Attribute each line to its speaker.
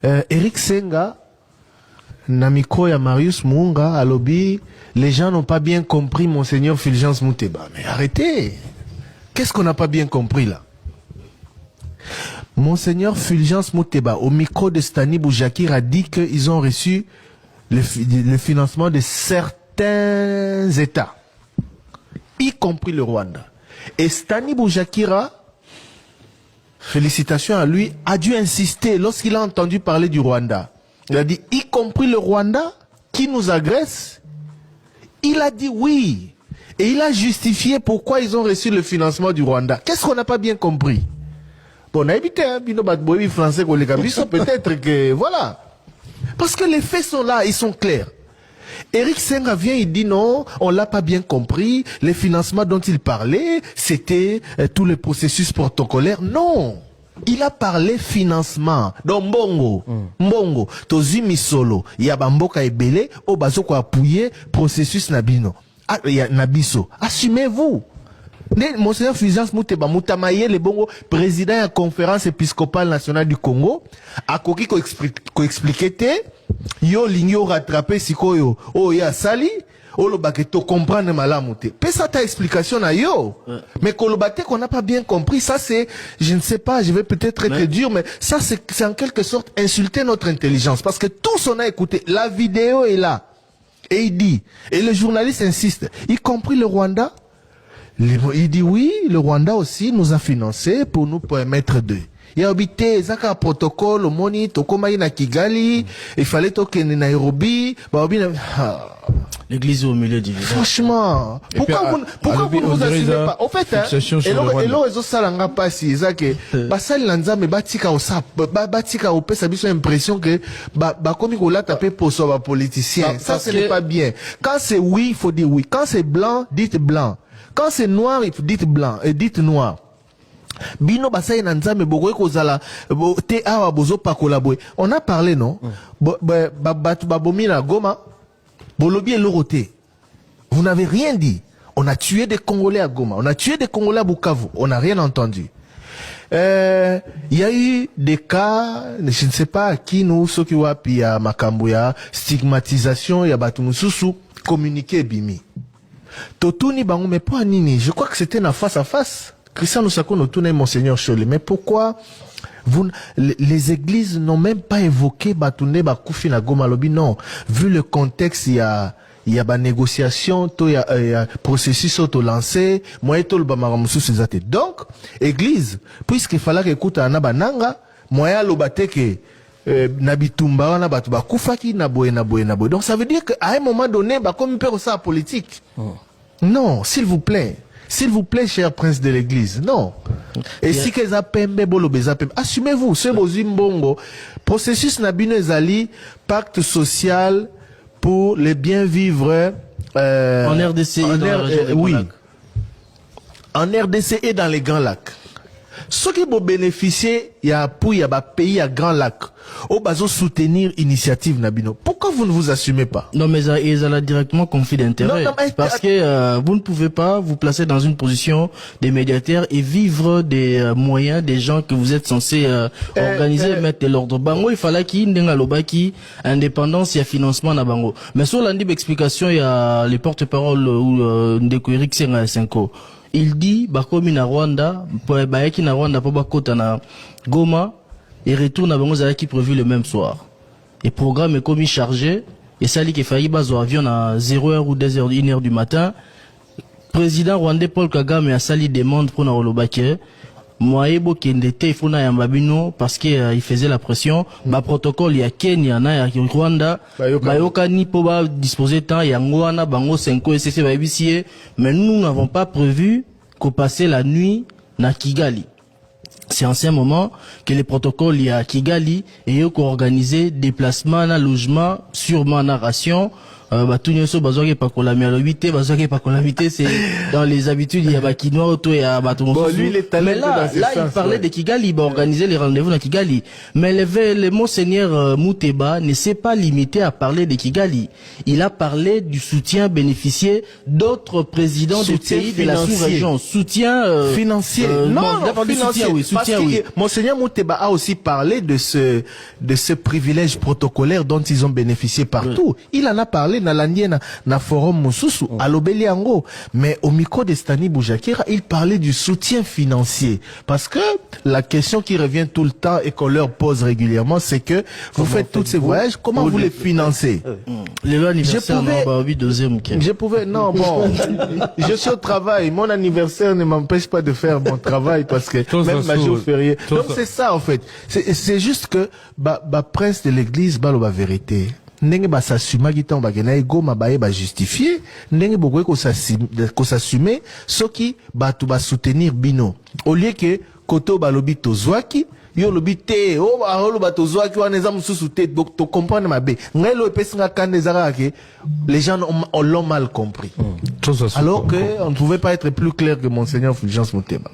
Speaker 1: Eric Senga, Namiko ya Marius Munga, à lobby, les gens n'ont pas bien compris Monseigneur Fulgence Mouteba. Mais arrêtez! Qu'est-ce qu'on n'a pas bien compris là? Monseigneur Fulgence Mouteba, au micro de Stani Boujakir, a dit qu'ils ont reçu le financement de certains États, y compris le Rwanda. Et Stani Boujakira, félicitations à lui, a dû insister lorsqu'il a entendu parler du Rwanda. Il a dit, y compris le Rwanda, qui nous agresse. Il a dit oui. Et il a justifié pourquoi ils ont reçu le financement du Rwanda. Qu'est-ce qu'on n'a pas bien compris? Bon, on a évité, hein, français, peut-être que, voilà. Parce que les faits sont là, ils sont clairs. Eric Senga vient, il dit non, on l'a pas bien compris, les financements dont il parlait, c'était tout le processus protocolaire. Non, il a parlé financement. Donc Mbongo, Tozumi Solo, Yabamboka Ebele, Obazoko appuyer processus Nabino. Nabiso, assumez-vous. Monseigneur Fulgence Mouteba Moutamaye, le bongo président de la conférence épiscopale nationale du Congo, a koki ko expliquer te, yo ligno rattrapé sikoyo, oh ya sali, oh lo baketo comprendre malamoute. Pe ça ta explication na yo. Mais kolobate qu'on n'a pas bien compris, ça c'est, je ne sais pas, je vais peut-être être dur, mais ça c'est en quelque sorte insulter notre intelligence, parce que tous on a écouté, la vidéo est là, et il dit, et le journaliste insiste, y compris le Rwanda. Il dit oui, le Rwanda aussi nous a financé pour nous permettre de. Il a habité, Zaka protocole, au Moni, Tokomaï na Kigali, il fallait toquer Nairobi,
Speaker 2: l'église est au milieu du village.
Speaker 1: Franchement, pourquoi vous ne vous assumez pas? Au fait, et l'orezo salanga passi, Zake, basal lanza me batika au sap, batika au pesa biso impression que, comme il a tapé pour sauver politicien. Ça, ce n'est pas bien. Quand c'est oui, il faut dire oui. Quand c'est blanc, dites blanc. Quand c'est noir, dites blanc et dites noir. Bino basay nanzame bogoy kozala te awa bozo pa collaborer. On a parlé non? Batu babomi na Goma, bolobi eloroté. Vous n'avez rien dit. On a tué des Congolais à Goma, on a tué des Congolais à Bukavu, on n'a rien entendu. Il y a eu des cas, je ne sais pas à qui nous, ceux qui wapi à Makambuya, stigmatisation, ya batu mususu, communiqué bimi. Totuni bango, mais pas nini. Je crois que c'était un face à face. Christian Lusako Notune, Monseigneur Cholet. Mais pourquoi les églises n'ont même pas évoqué Batoune Bakoufi na Goma Lobi? Non. Vu le contexte, il y a ba négociation, il y a processus auto lancé, moi et tout le bamaramoussou c'est donc, église, puisqu'il fallait que écoute à Nabananga, moi et l'obate que Nabitumba wana batu bakufaki na boye. Donc ça veut dire qu'à un moment donné, comme il peut ça politique. Non, s'il vous plaît, cher prince de l'église, non. Et si que zapembe bolo bezapembe, assumez-vous, ce bozimbongo, processus nabino ezali, pacte social pour le bien vivre
Speaker 2: en RDC et dans la région des
Speaker 1: oui.
Speaker 2: Lacs.
Speaker 1: En RDC et dans les Grands Lacs. Ceux qui vont bénéficier, il y a pays à Grand Lac, au bazo soutenir initiative Nabino. Pourquoi vous ne vous assumez pas?
Speaker 2: Non, mais ils ont directement conflit d'intérêt. Parce que vous ne pouvez pas vous placer dans une position de médiateur et vivre des moyens des gens que vous êtes censés organiser, mettre de l'ordre. Bango, il fallait qu'il y ait une indépendance et un financement na bango. Mais sur l'indib explication, il y a les porte-paroles ou Ndeko Eric Senga Senko. Il dit, bakomi na Rwanda, bayaki na Rwanda, po bakota na Goma, et retourne à Bango Zalaki prévu le même soir. Et programme est commis chargé, et ça dit qu'il faillit baser avion à 0h ou 2h, 1h du matin. Président rwandais Paul Kagame a sali demande pour na Olobake. Moaebo Kendete, il faut na Yambabino, parce qu'il faisait la pression. Ba protocole, il y a Kenya, na ya Rwanda. Bayoka ni po ba disposer temps, Yangwana, Bango, Senko, et c'est babissier. Mais nous n'avons pas prévu qu'on passait la nuit na Kigali. C'est en ce moment que les protocoles, il y a Kigali, et eux qui ont organisé déplacement, na logement, sûrement na ration, tout nyonso bazwaki pakola mais l'obité bazwaki pakola vité c'est dans les habitudes il y a bakinois autour et à bato
Speaker 1: bon, lui, mais
Speaker 2: là il parlait de Kigali, il organiser les rendez-vous dans Kigali, mais le monseigneur Mouteba ne s'est pas limité à parler de Kigali, il a parlé du soutien bénéficié d'autres présidents des pays de la sous-région, soutien
Speaker 1: financier. Non, financier. Soutien, oui. Monseigneur Mouteba a aussi parlé de ce privilège protocolaire dont ils ont bénéficié partout. Il en a parlé dans na forum Moussousou, à l'Obéliango. Mais au micro de Stani Boujakira, il parlait du soutien financier. Parce que la question qui revient tout le temps et qu'on leur pose régulièrement, c'est que vous faites tous ces voyages, comment vous les financez? Je pouvais, non, bon, je suis au travail, mon anniversaire ne m'empêche pas de faire mon travail parce que même ma jour férié. Donc c'est ça en fait. C'est juste que prince de l'église ba la vérité. Ndenge ba s'assumer qui tombe ba ego mabaye ba justifier ndenge bokwe ko s'assumer soki ba tu ba soutenir bino au lieu que koto ba lobi tozwaki yo lobi te o ba holo ba tozwaki wana eza mususu te donc to comprendre mabe ngai lo epesinga kande zaka ke les gens l'ont mal compris alors que on ne pouvait pas être plus clair que monseigneur Fulgence Mouteba.